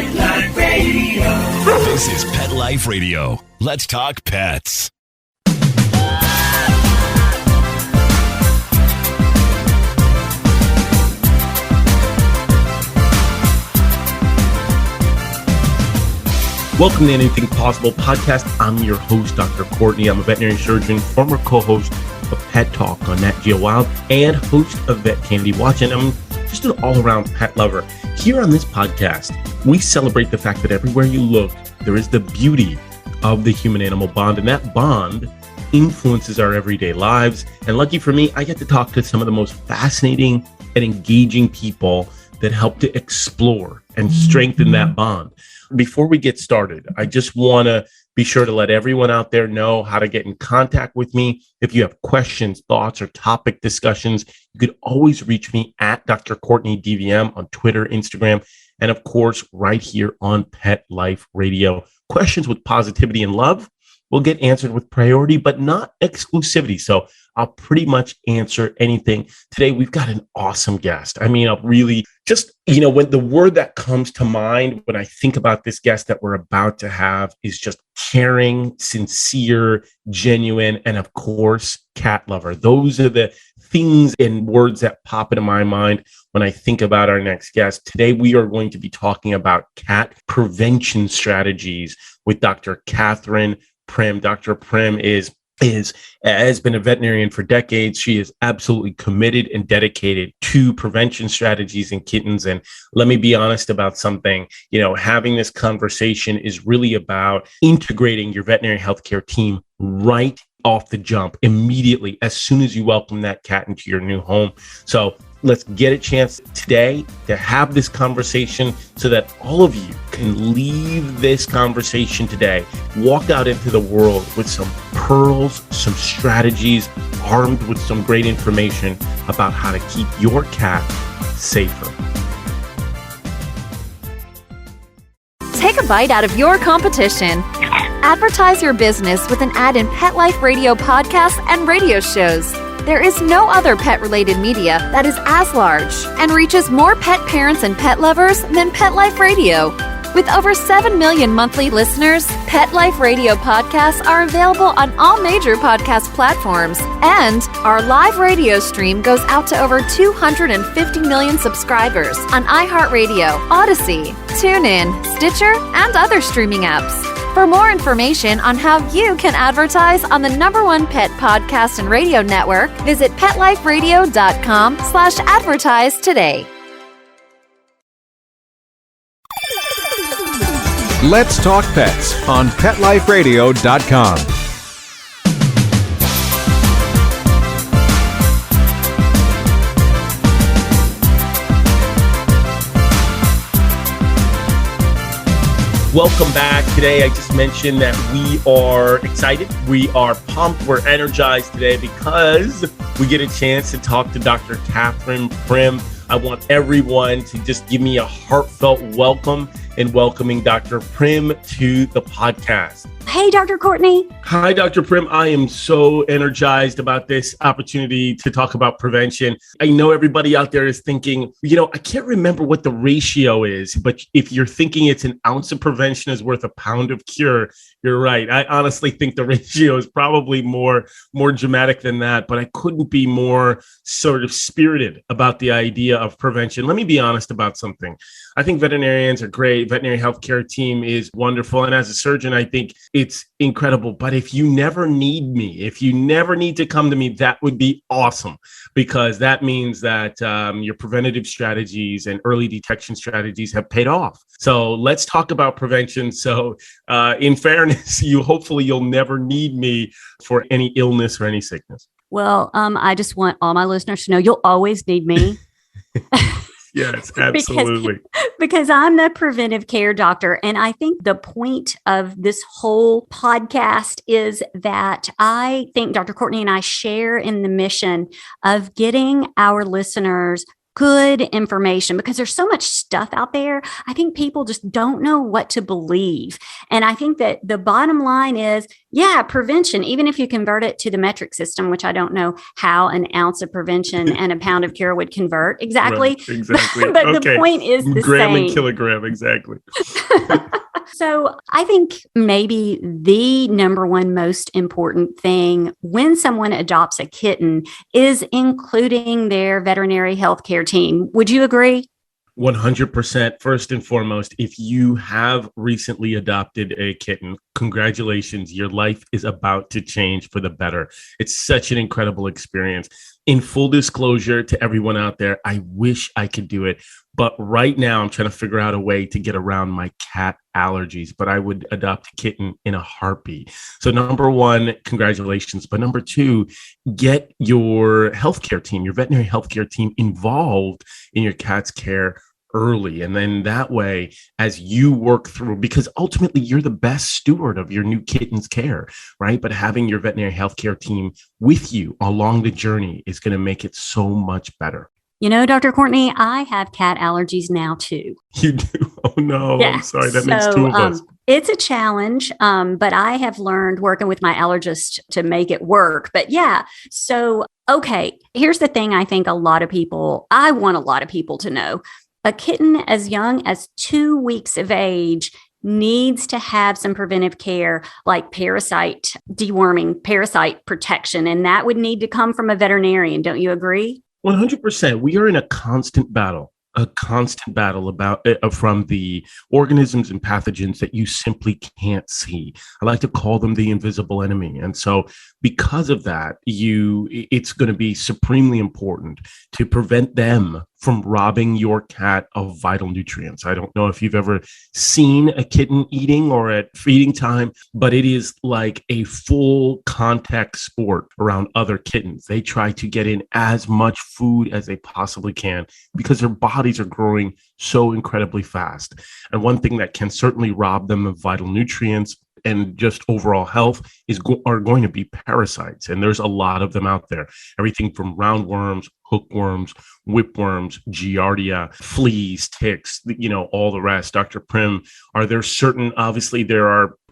Pet Life Radio. This is Pet Life Radio. Let's talk pets. Welcome to Anything Pawsible podcast. I'm your host, Dr. Courtney. I'm a veterinary surgeon, former co-host of Pet Talk on Nat Geo Wild, and host of Vet Candy Watch. And I'm just an all-around pet lover. Here on this podcast, we celebrate the fact that everywhere you look, there is the beauty of the human-animal bond, and that bond influences our everyday lives. And lucky for me, I get to talk to some of the most fascinating and engaging people that help to explore and strengthen that bond. Before we get started, I just want to be sure to let everyone out there know how to get in contact with me. If you have questions, thoughts, or topic discussions, you could always reach me at Dr. Courtney DVM on Twitter, Instagram, and of course, right here on Pet Life Radio. Questions with positivity and love will get answered with priority, but not exclusivity. So I'll pretty much answer anything. Today, we've got an awesome guest. I mean, I'll really just, when the word that comes to mind when I think about this guest that we're about to have is just caring, sincere, genuine, and of course, cat lover. Those are the things and words that pop into my mind when I think about our next guest. Today, we are going to be talking about cat prevention strategies with Dr. Kathryn Primm. Dr. Primm has been a veterinarian for decades. She is absolutely committed and dedicated to prevention strategies in kittens. And let me be honest about something. Having this conversation is really about integrating your veterinary healthcare team right off the jump, immediately, as soon as you welcome that cat into your new home. So let's get a chance today to have this conversation so that all of you can leave this conversation today, walk out into the world with some pearls, some strategies, armed with some great information about how to keep your cat safer. Take a bite out of your competition. Advertise your business with an ad in Pet Life Radio podcasts and radio shows. There is no other pet-related media that is as large and reaches more pet parents and pet lovers than Pet Life Radio. With over 7 million monthly listeners, Pet Life Radio podcasts are available on all major podcast platforms, and our live radio stream goes out to over 250 million subscribers on iHeartRadio, Odyssey, TuneIn, Stitcher, and other streaming apps. For more information on how you can advertise on the #1 pet podcast and radio network, visit PetLifeRadio.com/advertise today. Let's Talk Pets on PetLifeRadio.com. Welcome back. Today, I just mentioned that we are excited. We are pumped. We're energized today because we get a chance to talk to Dr. Kathryn Primm. I want everyone to just give me a heartfelt welcome in welcoming Dr. Primm to the podcast. Hey, Dr. Courtney. Hi, Dr. Primm. I am so energized about this opportunity to talk about prevention. I know everybody out there is thinking, I can't remember what the ratio is, but if you're thinking it's an ounce of prevention is worth a pound of cure, you're right. I honestly think the ratio is probably more dramatic than that, but I couldn't be more sort of spirited about the idea of prevention. Let me be honest about something. I think veterinarians are great. Veterinary healthcare team is wonderful. And as a surgeon, I think it's incredible. But if you never need me, if you never need to come to me, that would be awesome, because that means that your preventative strategies and early detection strategies have paid off. So let's talk about prevention. So in fairness, hopefully you'll never need me for any illness or any sickness. Well, I just want all my listeners to know you'll always need me. Yes, absolutely. because I'm the preventive care doctor. And I think the point of this whole podcast is that I think Dr. Courtney and I share in the mission of getting our listeners good information, because there's so much stuff out there. I think people just don't know what to believe. And I think that the bottom line is, yeah, prevention, even if you convert it to the metric system, which I don't know how an ounce of prevention and a pound of cure would convert exactly. Right, exactly. But the point is the gram same. and kilogram, exactly. So I think maybe the number one most important thing when someone adopts a kitten is including their veterinary healthcare team. Would you agree? 100%. First and foremost, if you have recently adopted a kitten, congratulations. Your life is about to change for the better. It's such an incredible experience. In full disclosure to everyone out there, I wish I could do it. But right now, I'm trying to figure out a way to get around my cat allergies. But I would adopt a kitten in a heartbeat. So number one, congratulations. But number two, get your healthcare team, your veterinary healthcare team involved in your cat's care early. And then that way, as you work through, because ultimately you're the best steward of your new kitten's care, right? But having your veterinary healthcare team with you along the journey is going to make it so much better. You know, Dr. Courtney, I have cat allergies now too. You do? Oh no, Yeah. I'm sorry. That makes two of us. It's a challenge, but I have learned working with my allergist to make it work. But yeah, so, okay, here's the thing I think I want a lot of people to know. A kitten as young as 2 weeks of age needs to have some preventive care like parasite deworming, parasite protection, and that would need to come from a veterinarian. Don't you agree? 100%. We are in a constant battle about from the organisms and pathogens that you simply can't see. I like to call them the invisible enemy. And so because of that, it's going to be supremely important to prevent them from robbing your cat of vital nutrients. I don't know if you've ever seen a kitten eating or at feeding time, but it is like a full contact sport around other kittens. They try to get in as much food as they possibly can because their bodies are growing so incredibly fast. And one thing that can certainly rob them of vital nutrients and just overall health are going to be parasites. And there's a lot of them out there. Everything from roundworms, hookworms, whipworms, giardia, fleas, ticks, all the rest. Dr. Primm,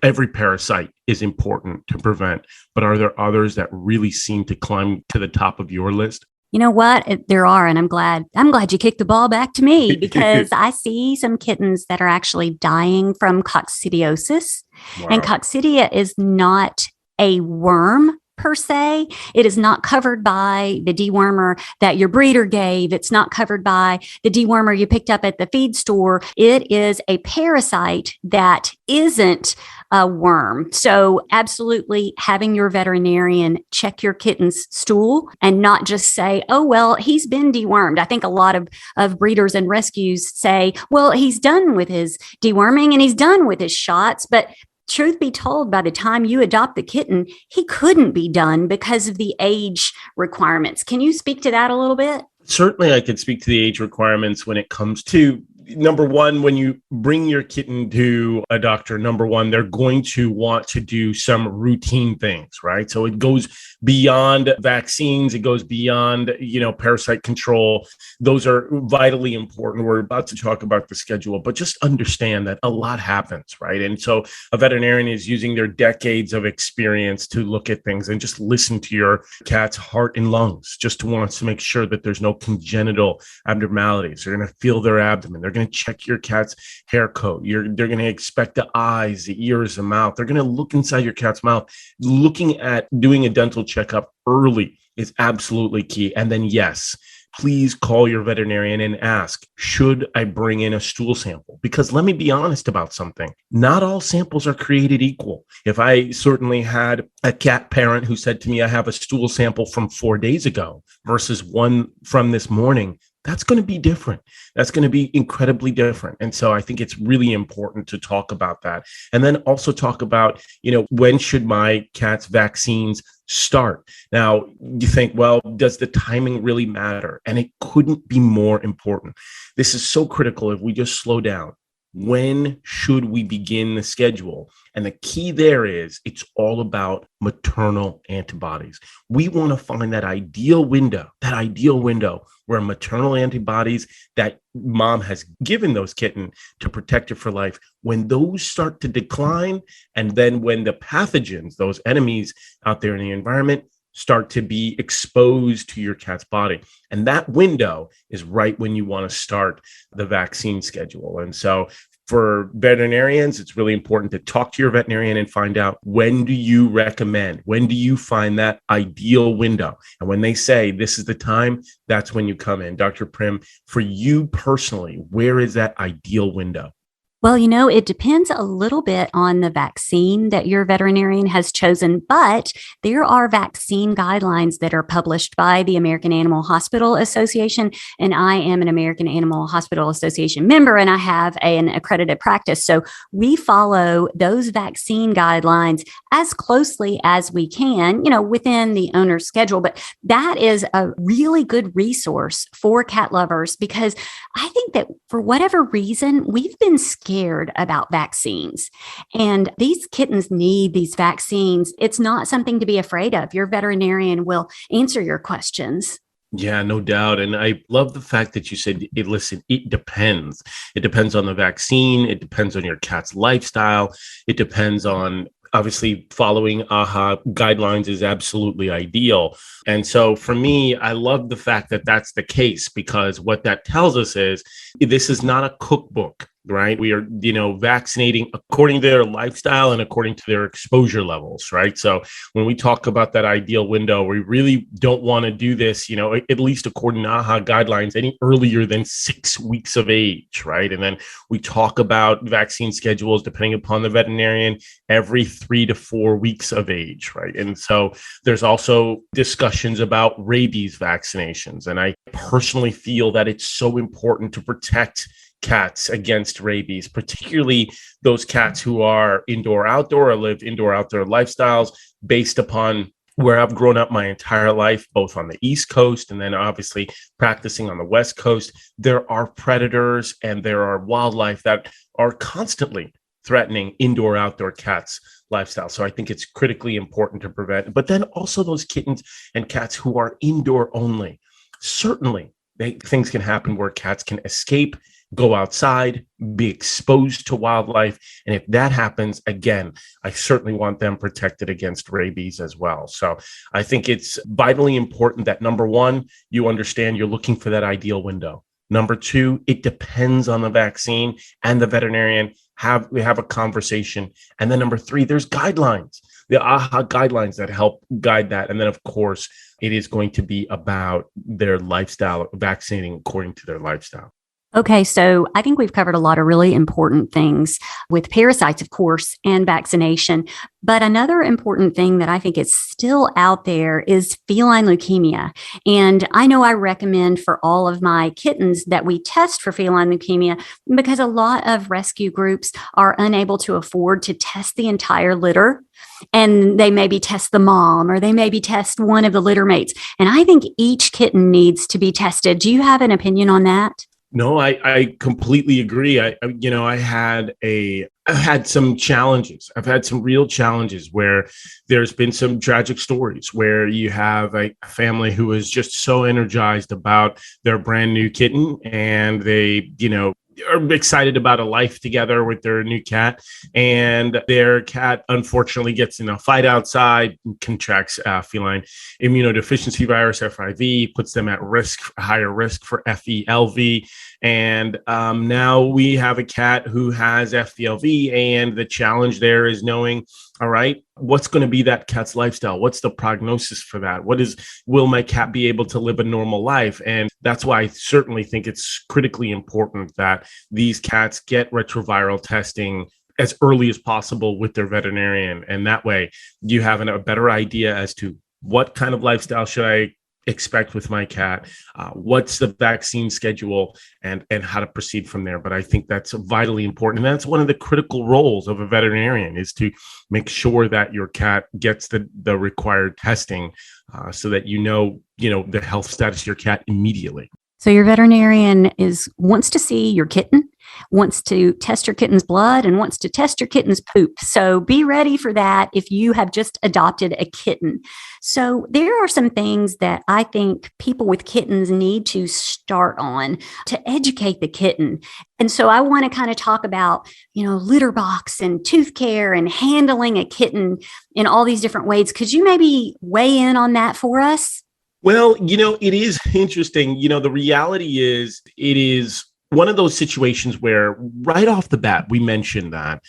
every parasite is important to prevent, but are there others that really seem to climb to the top of your list? You know what? There are, and I'm glad you kicked the ball back to me because I see some kittens that are actually dying from coccidiosis. Wow. And coccidia is not a worm per se. It is not covered by the dewormer that your breeder gave. It's not covered by the dewormer you picked up at the feed store. It is a parasite that isn't a worm. So absolutely having your veterinarian check your kitten's stool and not just say, oh, well, he's been dewormed. I think a lot of breeders and rescues say, well, he's done with his deworming and he's done with his shots. But truth be told, by the time you adopt the kitten, he couldn't be done because of the age requirements. Can you speak to that a little bit? Certainly, I could speak to the age requirements when it comes to, number one, when you bring your kitten to a doctor, number one, they're going to want to do some routine things, right? So it goes beyond vaccines. It goes beyond, parasite control. Those are vitally important. We're about to talk about the schedule, but just understand that a lot happens, right? And so a veterinarian is using their decades of experience to look at things and just listen to your cat's heart and lungs, just wants to make sure that there's no congenital abnormalities. They're going to feel their abdomen. They're going to check your cat's hair coat. They're going to inspect the eyes, the ears, the mouth. They're going to look inside your cat's mouth. Looking at doing a dental checkup early is absolutely key. And then, yes, please call your veterinarian and ask, should I bring in a stool sample? Because let me be honest about something. Not all samples are created equal. If I certainly had a cat parent who said to me, I have a stool sample from 4 days ago versus one from this morning, that's going to be different. That's going to be incredibly different. And so I think it's really important to talk about that. And then also talk about, when should my cat's vaccines start? Now, you think, well, does the timing really matter? And it couldn't be more important. This is so critical if we just slow down. When should we begin the schedule? And the key there is it's all about maternal antibodies. We want to find that ideal window where maternal antibodies that mom has given those kitten to protect it for life, when those start to decline, and then when the pathogens, those enemies out there in the environment, start to be exposed to your cat's body. And that window is right when you want to start the vaccine schedule. And so for veterinarians, it's really important to talk to your veterinarian and find out, when do you recommend, when do you find that ideal window? And when they say this is the time, that's when you come in. Dr. Primm, for you personally, where is that ideal window? Well, it depends a little bit on the vaccine that your veterinarian has chosen, but there are vaccine guidelines that are published by the American Animal Hospital Association. And I am an American Animal Hospital Association member, and I have an accredited practice. So we follow those vaccine guidelines as closely as we can, within the owner's schedule. But that is a really good resource for cat lovers, because I think that for whatever reason, we've been scared about vaccines. And these kittens need these vaccines. It's not something to be afraid of. Your veterinarian will answer your questions. Yeah, no doubt. And I love the fact that you said, listen, it depends. It depends on the vaccine. It depends on your cat's lifestyle. It depends on, obviously, following AHA guidelines is absolutely ideal. And so for me, I love the fact that that's the case, because what that tells us is this is not a cookbook, right? We are, vaccinating according to their lifestyle and according to their exposure levels, right? So when we talk about that ideal window, we really don't want to do this, at least according to AHA guidelines, any earlier than 6 weeks of age, right? And then we talk about vaccine schedules, depending upon the veterinarian, every 3 to 4 weeks of age, right? And so there's also discussions about rabies vaccinations. And I personally feel that it's so important to protect cats against rabies, particularly those cats who are indoor-outdoor or live indoor-outdoor lifestyles, based upon where I've grown up my entire life, both on the East Coast and then obviously practicing on the West Coast. There are predators and there are wildlife that are constantly threatening indoor-outdoor cats' lifestyle. So I think it's critically important to prevent. But then also those kittens and cats who are indoor only. Certainly, things can happen where cats can escape, go outside, be exposed to wildlife. And if that happens, again, I certainly want them protected against rabies as well. So I think it's vitally important that, number one, you understand you're looking for that ideal window. Number two, it depends on the vaccine and the veterinarian. We have a conversation. And then number three, there's guidelines, the AHA guidelines that help guide that. And then, of course, it is going to be about their lifestyle, vaccinating according to their lifestyle. Okay, so I think we've covered a lot of really important things with parasites, of course, and vaccination. But another important thing that I think is still out there is feline leukemia. And I know I recommend for all of my kittens that we test for feline leukemia, because a lot of rescue groups are unable to afford to test the entire litter. And they maybe test the mom, or they maybe test one of the litter mates. And I think each kitten needs to be tested. Do you have an opinion on that? No, I completely agree. I had some challenges. I've had some real challenges where there's been some tragic stories where you have a family who is just so energized about their brand new kitten, and they, are excited about a life together with their new cat, and their cat unfortunately gets in a fight outside, contracts feline immunodeficiency virus, FIV, puts them at risk, higher risk for FELV. And now we have a cat who has FELV, and the challenge there is knowing, all right, what's going to be that cat's lifestyle? What's the prognosis for that? Will my cat be able to live a normal life? And that's why I certainly think it's critically important that these cats get retroviral testing as early as possible with their veterinarian. And that way you have a better idea as to what kind of lifestyle should I expect with my cat, what's the vaccine schedule, and how to proceed from there. But I think that's vitally important. And that's one of the critical roles of a veterinarian, is to make sure that your cat gets the required testing so that you know the health status of your cat immediately. So your veterinarian wants to see your kitten, wants to test your kitten's blood, and wants to test your kitten's poop. So be ready for that if you have just adopted a kitten. So there are some things that I think people with kittens need to start on to educate the kitten. And so I want to kind of talk about, litter box and tooth care and handling a kitten in all these different ways. Could you maybe weigh in on that for us? Well, it is interesting. The reality is it is one of those situations where right off the bat, we mentioned that,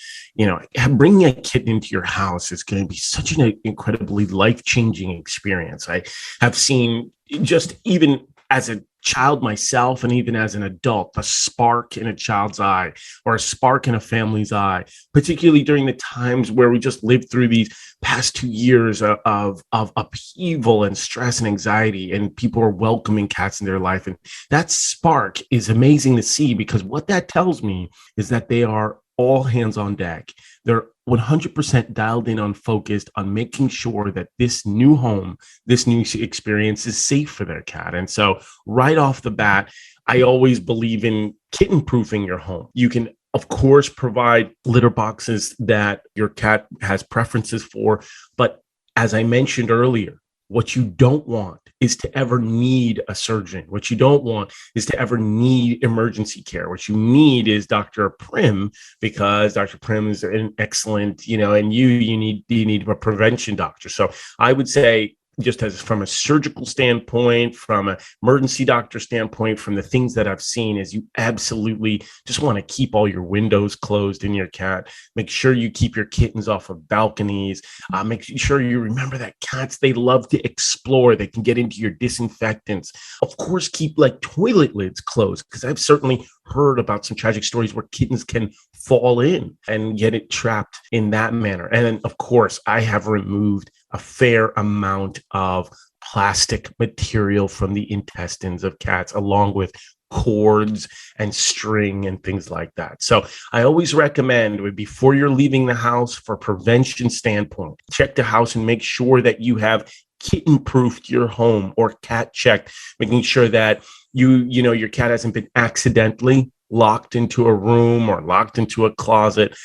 bringing a kitten into your house is going to be such an incredibly life-changing experience. I have seen, just even as a child myself and even as an adult, a spark in a child's eye or a spark in a family's eye, particularly during the times where we just lived through these past 2 years of upheaval and stress and anxiety, and people are welcoming cats in their life. And that spark is amazing to see, because what that tells me is that they are all hands on deck. They're 100% dialed in on focused on making sure that this new home, this new experience is safe for their cat. And so right off the bat, I always believe in kitten proofing your home. You can, of course, provide litter boxes that your cat has preferences for. But as I mentioned earlier, what you don't want is to ever need a surgeon. What you don't want is to ever need emergency care. What you need is Dr. Primm, because Dr. Primm is an excellent, and you need a prevention doctor. So I would say, just as from a surgical standpoint, from an emergency doctor standpoint, from the things that I've seen, is you absolutely just want to keep all your windows closed in your cat. Make sure you keep your kittens off of balconies. Make sure you remember that cats, they love to explore. They can get into your disinfectants. Of course, keep toilet lids closed, because I've certainly heard about some tragic stories where kittens can fall in and get it trapped in that manner. And then, of course, I have removed a fair amount of plastic material from the intestines of cats, along with cords and string and things like that. So I always recommend, before you're leaving the house, for prevention standpoint, check the house and make sure that you have kitten proofed your home, or cat checked, making sure that your cat hasn't been accidentally locked into a room or locked into a closet.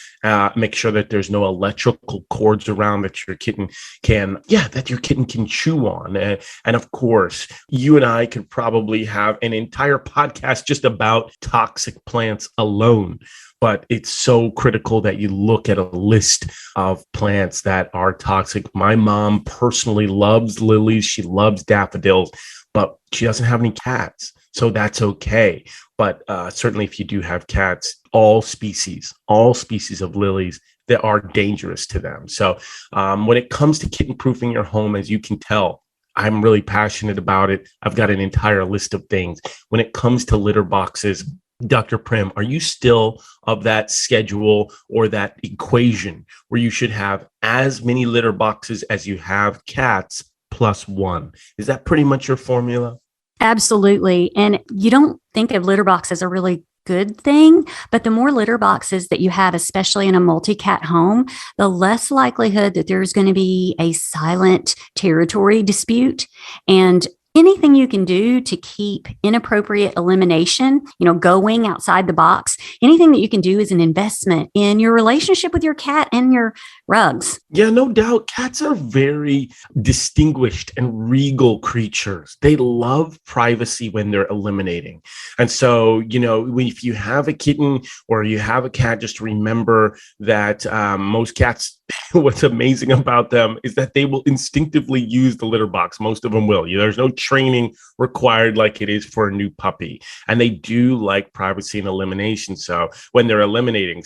Make sure that there's no electrical cords around that your kitten can chew on. And of course, you and I could probably have an entire podcast just about toxic plants alone. But it's so critical that you look at a list of plants that are toxic. My mom personally loves lilies. She loves daffodils, but she doesn't have any cats. So that's okay. But certainly if you do have cats, all species of lilies, that are dangerous to them. So when it comes to kitten proofing your home, as you can tell, I'm really passionate about it. I've got an entire list of things. When it comes to litter boxes, Dr. Primm, are you still of that schedule or that equation where you should have as many litter boxes as you have cats plus one? Is that pretty much your formula? Absolutely. And you don't think of litter box as a really good thing, but the more litter boxes that you have, especially in a multi-cat home, the less likelihood that there's going to be a silent territory dispute. And anything you can do to keep inappropriate elimination, going outside the box, anything that you can do is an investment in your relationship with your cat and your rugs. Yeah, no doubt. Cats are very distinguished and regal creatures. They love privacy when they're eliminating. And so, if you have a kitten or you have a cat, just remember that most cats, what's amazing about them is that they will instinctively use the litter box. Most of them will. There's no training required like it is for a new puppy. And they do like privacy and elimination. So when they're eliminating,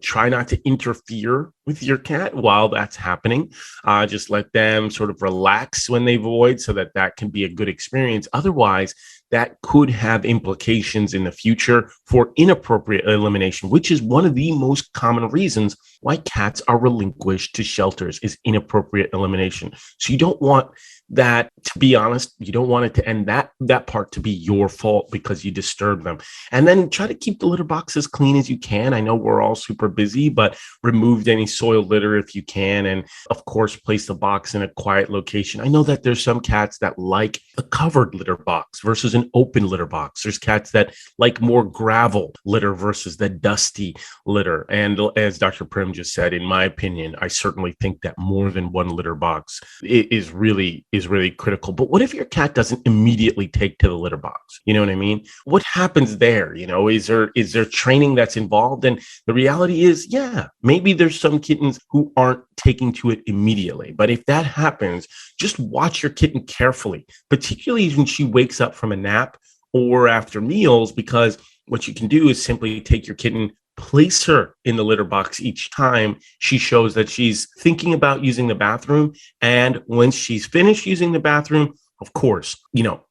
try not to interfere with your cat while that's happening. Just let them sort of relax when they void, so that can be a good experience. Otherwise, that could have implications in the future for inappropriate elimination, which is one of the most common reasons why cats are relinquished to shelters, is inappropriate elimination. So you don't want that, to be honest, you don't want it to end that part to be your fault because you disturbed them. And then try to keep the litter box as clean as you can. I know we're all super busy, but remove any soil litter if you can. And of course, place the box in a quiet location. I know that there's some cats that like a covered litter box versus an open litter box. There's cats that like more gravel litter versus the dusty litter. And as Dr. Primm just said, in my opinion, I certainly think that more than one litter box is really critical. But what if your cat doesn't immediately take to the litter box? You know what I mean? What happens there? Is there training that's involved? And the reality is, yeah, maybe there's some kittens who aren't taking to it immediately. But if that happens, just watch your kitten carefully, particularly when she wakes up from a nap or after meals, because what you can do is simply take your kitten, place her in the litter box each time she shows that she's thinking about using the bathroom. And when she's finished using the bathroom, of course,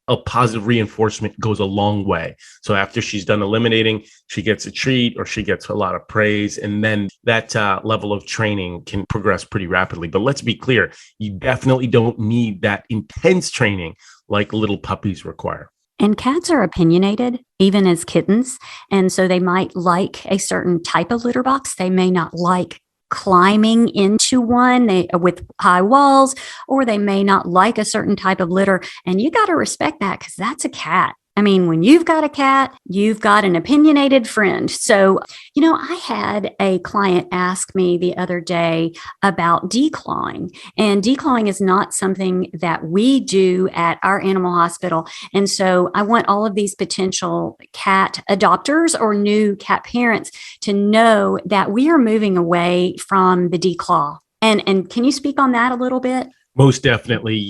a positive reinforcement goes a long way. So after she's done eliminating, she gets a treat or she gets a lot of praise. And then that level of training can progress pretty rapidly. But let's be clear, you definitely don't need that intense training like little puppies require. And cats are opinionated, even as kittens. And so they might like a certain type of litter box. They may not like climbing into one with high walls, or they may not like a certain type of litter. And you got to respect that because that's a cat. I mean, when you've got a cat, you've got an opinionated friend. So, I had a client ask me the other day about declawing, and declawing is not something that we do at our animal hospital. And so I want all of these potential cat adopters or new cat parents to know that we are moving away from the declaw. And can you speak on that a little bit? Most definitely.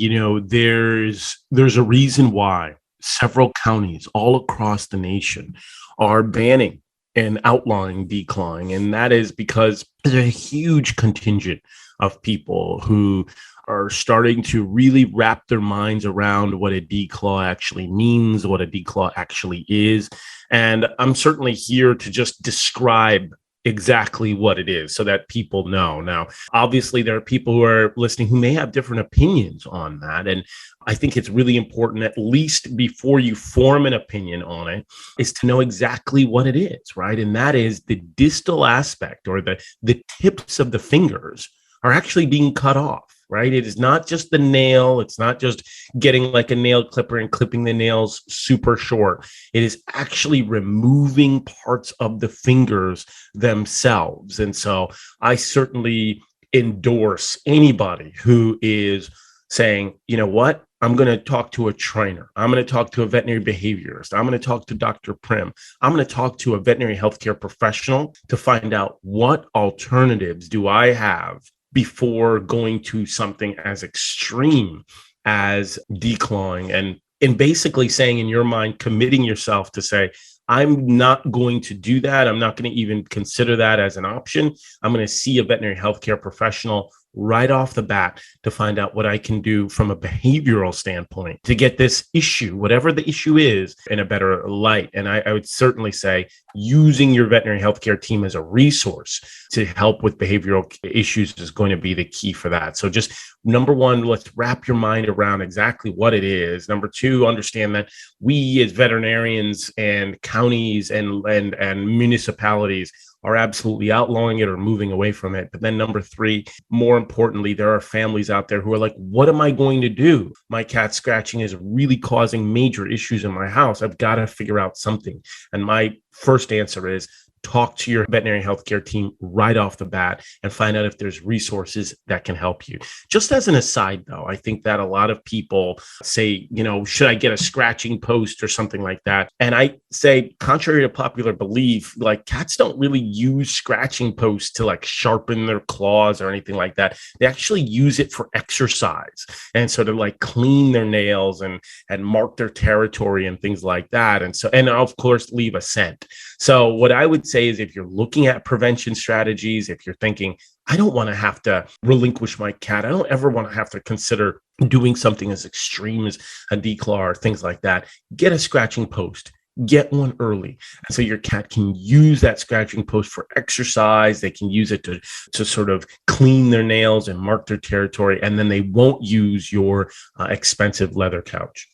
There's a reason why several counties all across the nation are banning and outlawing declawing. And that is because there's a huge contingent of people who are starting to really wrap their minds around what a declaw actually means, what a declaw actually is. And I'm certainly here to just describe exactly what it is so that people know. Now, obviously, there are people who are listening who may have different opinions on that. And I think it's really important, at least before you form an opinion on it, is to know exactly what it is, right? And that is the distal aspect, or the tips of the fingers are actually being cut off, right? It is not just the nail. It's not just getting like a nail clipper and clipping the nails super short. It is actually removing parts of the fingers themselves. And so I certainly endorse anybody who is saying, you know what? I'm going to talk to a trainer. I'm going to talk to a veterinary behaviorist. I'm going to talk to Dr. Primm. I'm going to talk to a veterinary healthcare professional to find out what alternatives do I have before going to something as extreme as declawing, and basically saying in your mind, committing yourself to say, I'm not going to do that. I'm not going to even consider that as an option. I'm going to see a veterinary healthcare professional right off the bat to find out what I can do from a behavioral standpoint to get this issue, whatever the issue is, in a better light. And I would certainly say using your veterinary healthcare team as a resource to help with behavioral issues is going to be the key for that. So just number one, let's wrap your mind around exactly what it is. Number two, understand that we as veterinarians and counties and municipalities are absolutely outlawing it or moving away from it. But then number three, more importantly, there are families out there who are like, what am I going to do? My cat scratching is really causing major issues in my house. I've got to figure out something. And my first answer is talk to your veterinary healthcare team right off the bat and find out if there's resources that can help you. Just as an aside, though, I think that a lot of people say, should I get a scratching post or something like that? And I say, contrary to popular belief, like cats don't really use scratching posts to like sharpen their claws or anything like that. They actually use it for exercise and sort of like clean their nails and mark their territory and things like that. And of course, leave a scent. So what I would say is if you're looking at prevention strategies, if you're thinking, I don't want to have to relinquish my cat, I don't ever want to have to consider doing something as extreme as a declaw or things like that, get a scratching post. get one early. And so your cat can use that scratching post for exercise. They can use it to sort of clean their nails and mark their territory. And then they won't use your expensive leather couch.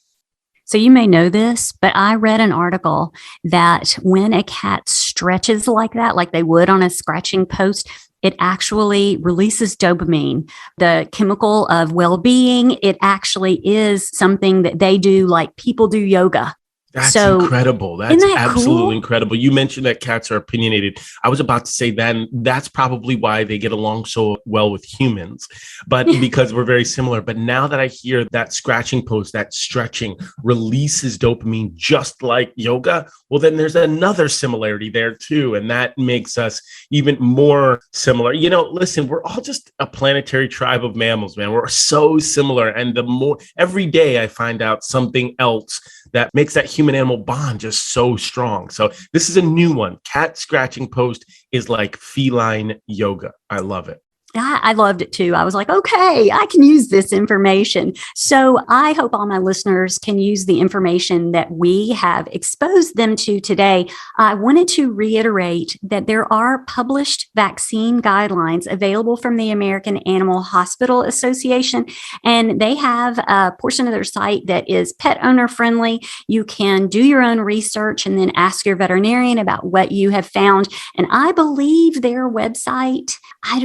So you may know this, but I read an article that when a cat stretches like that, like they would on a scratching post, it actually releases dopamine, the chemical of well-being. It actually is something that they do like people do yoga. That's so incredible. That's absolutely cool? incredible. You mentioned that cats are opinionated. I was about to say that's probably why they get along so well with humans, but because we're very similar. But now that I hear that scratching post, that stretching releases dopamine just like yoga, well, then there's another similarity there too. And that makes us even more similar. Listen, we're all just a planetary tribe of mammals, man. We're so similar. And the more every day I find out something else that makes that human animal bond just so strong. So this is a new one. Cat scratching post is like feline yoga. I love it. I loved it too. I was like, okay, I can use this information. So I hope all my listeners can use the information that we have exposed them to today. I wanted to reiterate that there are published vaccine guidelines available from the American Animal Hospital Association, and they have a portion of their site that is pet owner friendly. You can do your own research and then ask your veterinarian about what you have found. And I believe their website,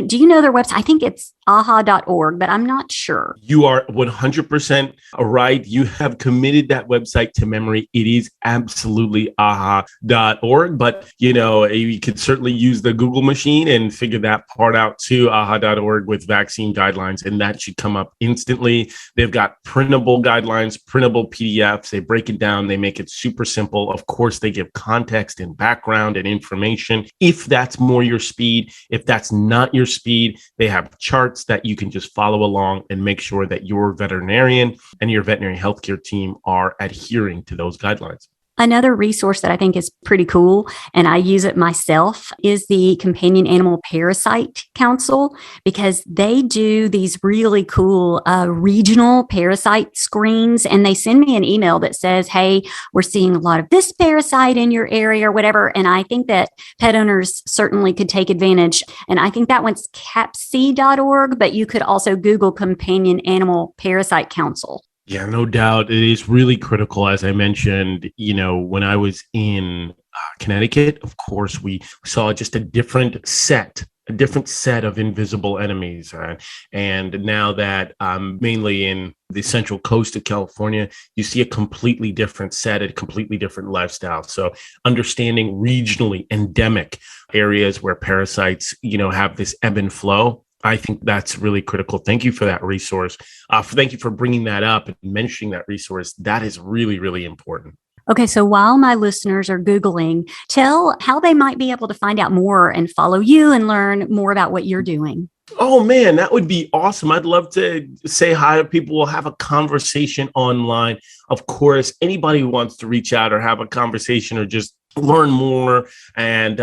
do you know their website? I think it's aha.org, but I'm not sure. You are 100% right. You have committed that website to memory. It is absolutely aha.org, but you could certainly use the Google machine and figure that part out too, aha.org with vaccine guidelines, and that should come up instantly. They've got printable guidelines, printable PDFs. They break it down. They make it super simple. Of course, they give context and background and information. If that's more your speed, if that's not your speed, they have charts that you can just follow along and make sure that your veterinarian and your veterinary healthcare team are adhering to those guidelines. Another resource that I think is pretty cool, and I use it myself, is the Companion Animal Parasite Council, because they do these really cool regional parasite screens, and they send me an email that says, hey, we're seeing a lot of this parasite in your area or whatever. And I think that pet owners certainly could take advantage. And I think that one's capc.org, but you could also Google Companion Animal Parasite Council. Yeah, no doubt. It is really critical. As I mentioned, when I was in Connecticut, of course, we saw just a different set of invisible enemies. And now that I'm mainly in the central coast of California, you see a completely different set, a completely different lifestyle. So understanding regionally endemic areas where parasites, have this ebb and flow, I think that's really critical. Thank you for that resource. Thank you for bringing that up and mentioning that resource. That is really, really important. Okay, so while my listeners are Googling, tell how they might be able to find out more and follow you and learn more about what you're doing. Oh, man, that would be awesome. I'd love to say hi to people. We'll have a conversation online. Of course, anybody who wants to reach out or have a conversation or just learn more, and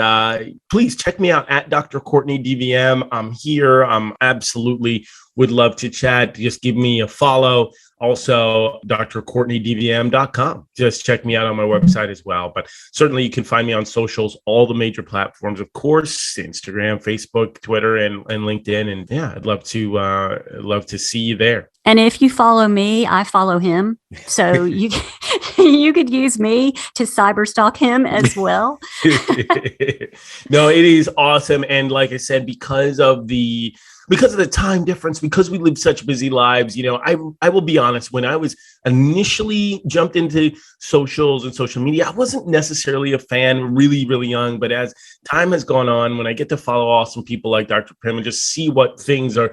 please check me out at Dr. Courtney DVM. I'm here. I'm absolutely would love to chat. Just give me a follow. Also, drcourtneydvm.com. Just check me out on my website as well. But certainly you can find me on socials, all the major platforms, of course, Instagram, Facebook, Twitter, and LinkedIn. And yeah, I'd love to see you there. And if you follow me, I follow him. So you could use me to cyberstalk him as well. No, it is awesome. And like I said, because of the time difference, because we live such busy lives, I will be honest, when I was initially jumped into socials and social media, I wasn't necessarily a fan, really, really young. But as time has gone on, when I get to follow awesome people like Dr. Primm and just see what things are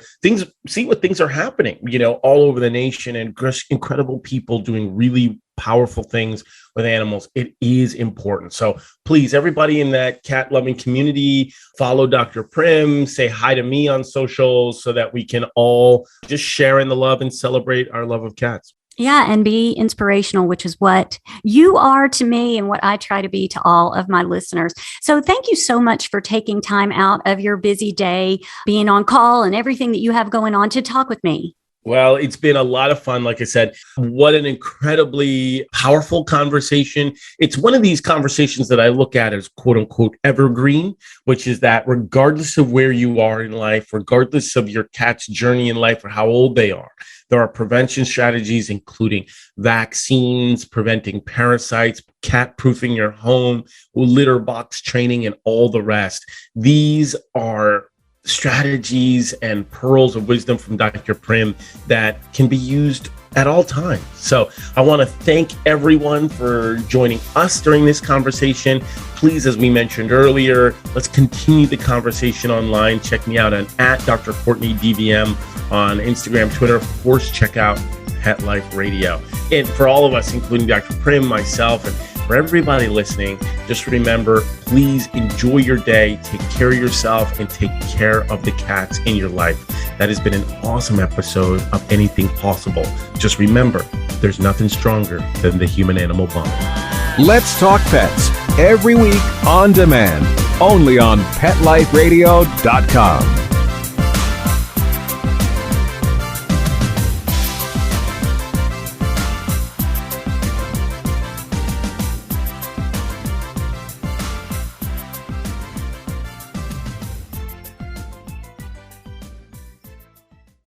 happening, all over the nation, and incredible people doing really powerful things with animals, it is important. So please, everybody in that cat loving community, follow Dr. Primm, say hi to me on socials so that we can all just share in the love and celebrate our love of cats. Yeah, and be inspirational, which is what you are to me and what I try to be to all of my listeners. So thank you so much for taking time out of your busy day, being on call and everything that you have going on to talk with me. Well, it's been a lot of fun. Like I said, what an incredibly powerful conversation. It's one of these conversations that I look at as quote unquote evergreen, which is that regardless of where you are in life, regardless of your cat's journey in life or how old they are, there are prevention strategies, including vaccines, preventing parasites, cat proofing your home, litter box training, and all the rest. These are strategies and pearls of wisdom from Dr. Primm that can be used at all times. So I want to thank everyone for joining us during this conversation. Please, as we mentioned earlier, let's continue the conversation online. Check me out on @Dr. Courtney DVM on Instagram, Twitter. Of course, check out Pet Life Radio. And for all of us, including Dr. Primm, myself, and for everybody listening, just remember, please enjoy your day, take care of yourself, and take care of the cats in your life. That has been an awesome episode of Anything Possible. Just remember, there's nothing stronger than the human-animal bond. Let's Talk Pets, every week on demand, only on PetLifeRadio.com.